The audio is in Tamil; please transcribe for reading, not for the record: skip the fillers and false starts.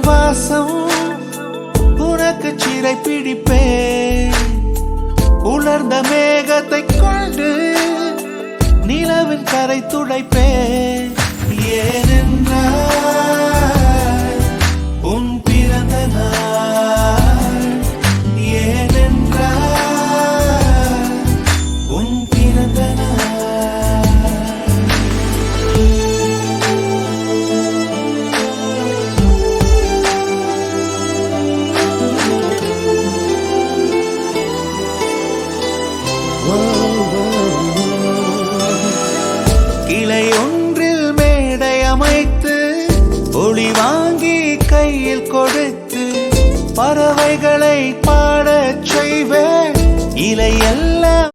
வாசம் உனக்கு சிறை பிடிப்பேன். உலர்ந்த மேகத்தை கொண்டு நிலவின் கரை துடைப்பேன். ஏனென்றால் உன் பிறந்த நாள், ஏனென்றால் உன் பிறந்த கிளை ஒன்றில் மேடை அமைத்து ஒளி வாங்கி கையில் கொடுத்து பறவைகளை பாடச் செய்வேன். இலையெல்லாம்